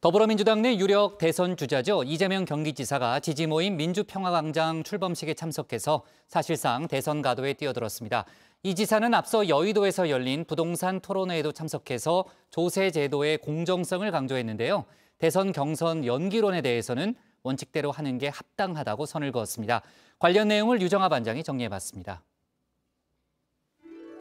더불어민주당 내 유력 대선 주자죠. 이재명 경기지사가 지지 모임 민주평화광장 출범식에 참석해서 사실상 대선 가도에 뛰어들었습니다. 이 지사는 앞서 여의도에서 열린 부동산 토론회에도 참석해서 조세 제도의 공정성을 강조했는데요. 대선 경선 연기론에 대해서는 원칙대로 하는 게 합당하다고 선을 그었습니다. 관련 내용을 유정아 반장이 정리해봤습니다.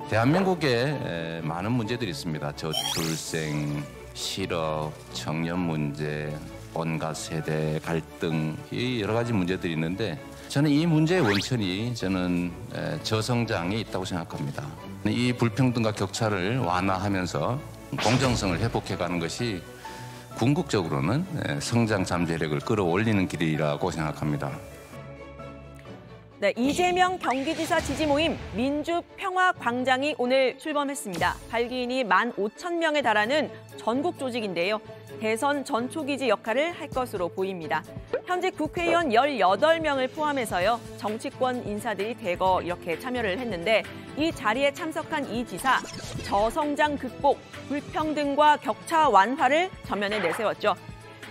대한민국에 많은 문제들이 있습니다. 저출생, 실업, 청년 문제, 온갖 세대 갈등, 여러 가지 문제들이 있는데 저는 이 문제의 원천이 저성장에 있다고 생각합니다. 이 불평등과 격차를 완화하면서 공정성을 회복해가는 것이 궁극적으로는 성장 잠재력을 끌어올리는 길이라고 생각합니다. 네, 이재명 경기지사 지지 모임 민주평화광장이 오늘 출범했습니다. 발기인이 15,000명에 달하는 전국 조직인데요. 대선 전초기지 역할을 할 것으로 보입니다. 현재 국회의원 18명을 포함해서요. 정치권 인사들이 대거 이렇게 참여를 했는데 이 자리에 참석한 이 지사, 저성장 극복, 불평등과 격차 완화를 전면에 내세웠죠.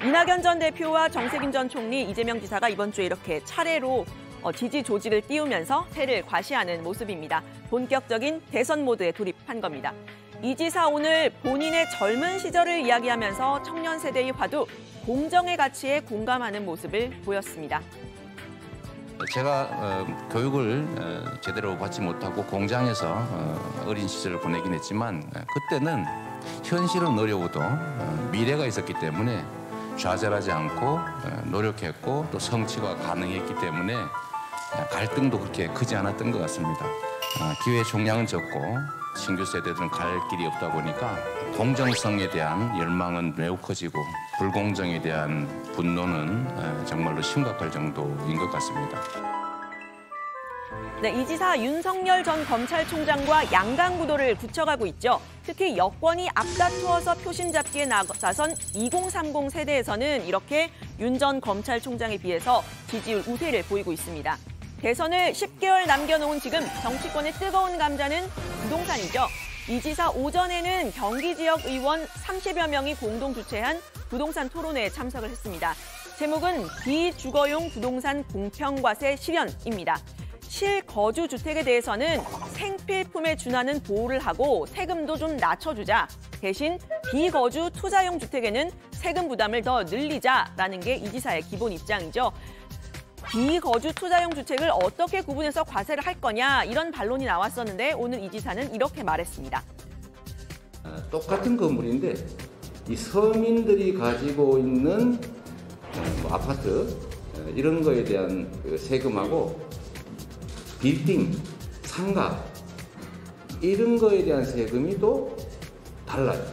이낙연 전 대표와 정세균 전 총리, 이재명 지사가 이번 주에 이렇게 차례로 지지 조직을 띄우면서 패를 과시하는 모습입니다. 본격적인 대선 모드에 돌입한 겁니다. 이 지사 오늘 본인의 젊은 시절을 이야기하면서 청년 세대의 화두, 공정의 가치에 공감하는 모습을 보였습니다. 제가 교육을 제대로 받지 못하고 공장에서 어린 시절을 보내긴 했지만 그때는 현실은 어려워도 미래가 있었기 때문에 좌절하지 않고 노력했고 또 성취가 가능했기 때문에 갈등도 그렇게 크지 않았던 것 같습니다. 기회의 총량은 적고 신규 세대들은 갈 길이 없다 보니까 공정성에 대한 열망은 매우 커지고 불공정에 대한 분노는 정말로 심각할 정도인 것 같습니다. 네, 이 지사 윤석열 전 검찰총장과 양강구도를 굳혀가고 있죠. 특히 여권이 앞다투어서 표심 잡기에 나선 2030 세대에서는 이렇게 윤 전 검찰총장에 비해서 지지율 우세를 보이고 있습니다. 대선을 10개월 남겨놓은 지금 정치권의 뜨거운 감자는 부동산이죠. 이 지사 오전에는 경기 지역 의원 30여 명이 공동 주최한 부동산 토론회에 참석을 했습니다. 제목은 비주거용 부동산 공평과세 실현입니다. 실거주 주택에 대해서는 생필품에 준하는 보호를 하고 세금도 좀 낮춰주자. 대신 비거주 투자용 주택에는 세금 부담을 더 늘리자라는 게 이 지사의 기본 입장이죠. 비거주 투자용 주택을 어떻게 구분해서 과세를 할 거냐 이런 반론이 나왔었는데 오늘 이 지사는 이렇게 말했습니다. 똑같은 건물인데 이 서민들이 가지고 있는 아파트 이런 거에 대한 세금하고 빌딩, 상가 이런 거에 대한 세금이 또 달라요.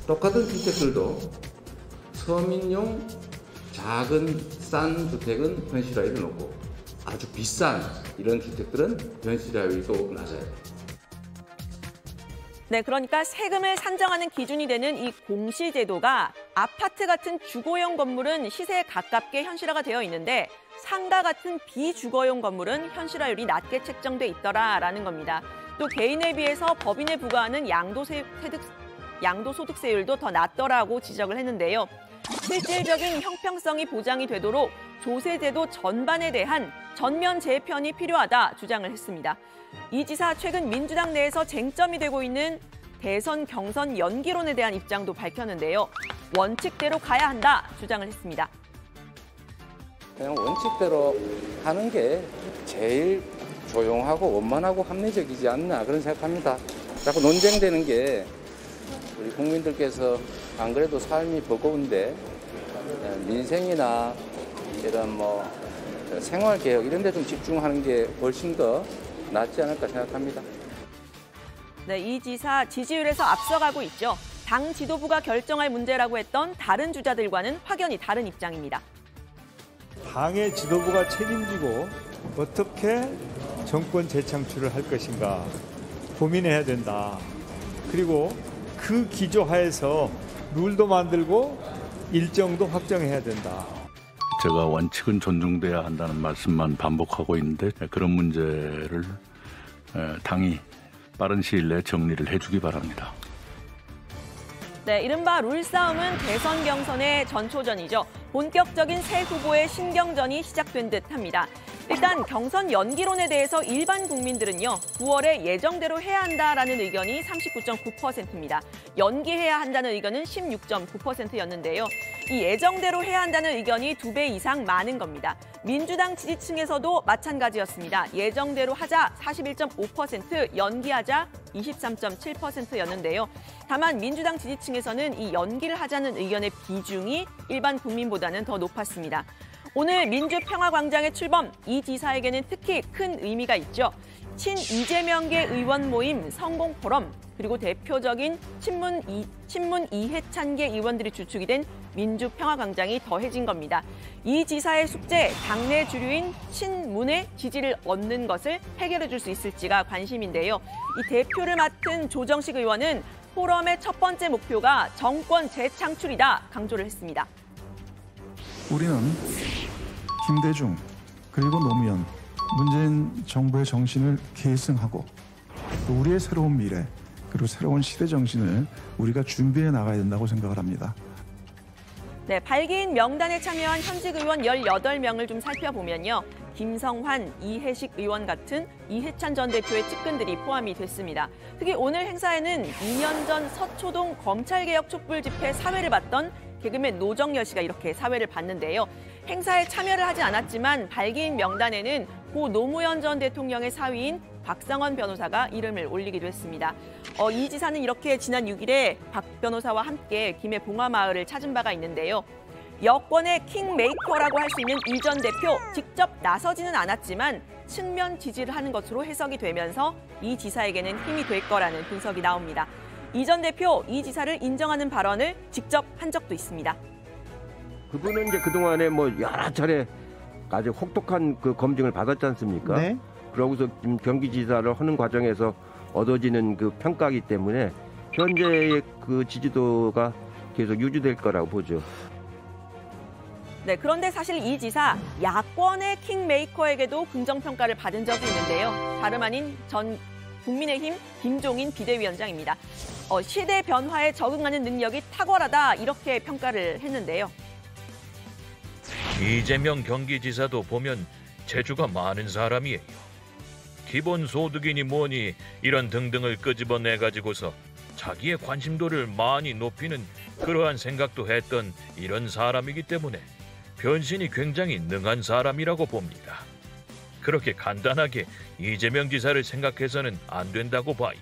똑같은 주택들도 서민용 작은 싼 주택은 현실화율이 높고 아주 비싼 이런 주택들은 현실화율이 낮아요. 네, 그러니까 세금을 산정하는 기준이 되는 이 공시제도가 아파트 같은 주거용 건물은 시세에 가깝게 현실화가 되어 있는데 상가 같은 비주거용 건물은 현실화율이 낮게 책정돼 있더라라는 겁니다. 또 개인에 비해서 법인에 부과하는 양도소득세율도 더 낮더라고 지적을 했는데요. 실질적인 형평성이 보장이 되도록 조세제도 전반에 대한 전면 재편이 필요하다 주장을 했습니다. 이 지사 최근 민주당 내에서 쟁점이 되고 있는 대선 경선 연기론에 대한 입장도 밝혔는데요. 원칙대로 가야 한다 주장을 했습니다. 그냥 원칙대로 하는 게 제일 조용하고 원만하고 합리적이지 않나 그런 생각합니다. 자꾸 논쟁되는 게 우리 국민들께서 안 그래도 삶이 버거운데 민생이나 이런 생활개혁 이런 데 좀 집중하는 게 훨씬 더 낫지 않을까 생각합니다. 네, 이 지사 지지율에서 앞서가고 있죠. 당 지도부가 결정할 문제라고 했던 다른 주자들과는 확연히 다른 입장입니다. 당의 지도부가 책임지고 어떻게 정권 재창출을 할 것인가 고민해야 된다. 그리고 그 기조하에서 룰도 만들고 일정도 확정해야 된다. 제가 원칙은 존중돼야 한다는 말씀만 반복하고 있는데 그런 문제를 당이 빠른 시일 내에 정리를 해주기 바랍니다. 네, 이른바 룰싸움은 대선 경선의 전초전이죠. 본격적인 새 후보의 신경전이 시작된 듯합니다. 일단 경선 연기론에 대해서 일반 국민들은요, 9월에 예정대로 해야 한다라는 의견이 39.9%입니다. 연기해야 한다는 의견은 16.9%였는데요. 이 예정대로 해야 한다는 의견이 2배 이상 많은 겁니다. 민주당 지지층에서도 마찬가지였습니다. 예정대로 하자 41.5%, 연기하자 23.7%였는데요. 다만 민주당 지지층에서는 이 연기를 하자는 의견의 비중이 일반 국민보다는 더 높았습니다. 오늘 민주평화광장의 출범, 이 지사에게는 특히 큰 의미가 있죠. 친 이재명계 의원 모임 성공포럼, 그리고 대표적인 친문 이해찬계 의원들이 주축이 된 민주평화광장이 더해진 겁니다. 이 지사의 숙제, 당내 주류인 친문의 지지를 얻는 것을 해결해 줄 수 있을지가 관심인데요. 이 대표를 맡은 조정식 의원은 포럼의 첫 번째 목표가 정권 재창출이다 강조를 했습니다. 우리는 김대중 그리고 노무현, 문재인 정부의 정신을 계승하고 또 우리의 새로운 미래 그리고 새로운 시대 정신을 우리가 준비해 나가야 된다고 생각을 합니다. 네, 발기인 명단에 참여한 현직 의원 18명을 좀 살펴보면요. 김성환, 이해식 의원 같은 이해찬 전 대표의 측근들이 포함이 됐습니다. 특히 오늘 행사에는 2년 전 서초동 검찰개혁 촛불 집회 사회를 봤던 개그맨 노정열 씨가 이렇게 사회를 봤는데요. 행사에 참여를 하지 않았지만 발기인 명단에는 고 노무현 전 대통령의 사위인 박상원 변호사가 이름을 올리기도 했습니다. 이 지사는 이렇게 지난 6일에 박 변호사와 함께 김해 봉화마을을 찾은 바가 있는데요. 여권의 킹메이커라고 할 수 있는 이 전 대표 직접 나서지는 않았지만 측면 지지를 하는 것으로 해석이 되면서 이 지사에게는 힘이 될 거라는 분석이 나옵니다. 이 전 대표, 이 지사를 인정하는 발언을 직접 한 적도 있습니다. 그분은 이제 그동안에 뭐 여러 차례 아주 혹독한 그 검증을 받았지 않습니까? 네. 그러고서 경기지사를 하는 과정에서 얻어지는 그 평가이기 때문에 현재의 그 지지도가 계속 유지될 거라고 보죠. 네, 그런데 사실 이 지사 야권의 킹메이커에게도 긍정평가를 받은 적이 있는데요. 다름 아닌 전 국민의힘 김종인 비대위원장입니다. 시대 변화에 적응하는 능력이 탁월하다 이렇게 평가를 했는데요. 이재명 경기지사도 보면 재주가 많은 사람이에요. 기본소득이니 뭐니 이런 등등을 끄집어내가지고서 자기의 관심도를 많이 높이는 그러한 생각도 했던 이런 사람이기 때문에 변신이 굉장히 능한 사람이라고 봅니다. 그렇게 간단하게 이재명 지사를 생각해서는 안 된다고 봐요.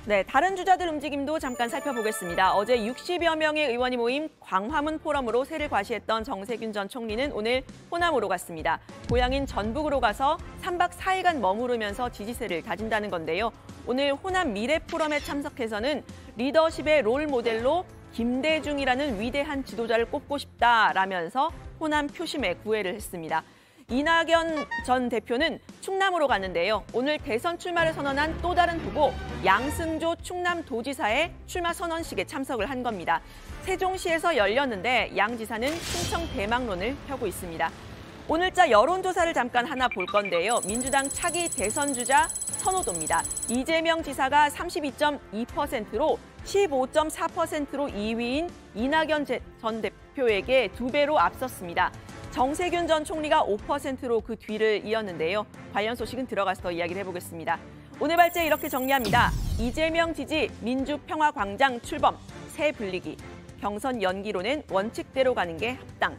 네, 다른 주자들 움직임도 잠깐 살펴보겠습니다. 어제 60여 명의 의원이 모임 광화문 포럼으로 새를 과시했던 정세균 전 총리는 오늘 호남으로 갔습니다. 고향인 전북으로 가서 3박 4일간 머무르면서 지지세를 다진다는 건데요. 오늘 호남 미래 포럼에 참석해서는 리더십의 롤 모델로 김대중이라는 위대한 지도자를 꼽고 싶다라면서 호남 표심에 구애를 했습니다. 이낙연 전 대표는 충남으로 갔는데요. 오늘 대선 출마를 선언한 또 다른 후보 양승조 충남도지사의 출마 선언식에 참석을 한 겁니다. 세종시에서 열렸는데 양 지사는 충청 대망론을 펴고 있습니다. 오늘자 여론조사를 잠깐 하나 볼 건데요. 민주당 차기 대선 주자 선호도입니다. 이재명 지사가 32.2%로 15.4%로 2위인 이낙연 전 대표에게 2배로 앞섰습니다. 정세균 전 총리가 5%로 그 뒤를 이었는데요. 관련 소식은 들어가서 더 이야기를 해보겠습니다. 오늘 발제 이렇게 정리합니다. 이재명 지지, 민주평화광장 출범, 새 불리기, 경선 연기로는 원칙대로 가는 게 합당.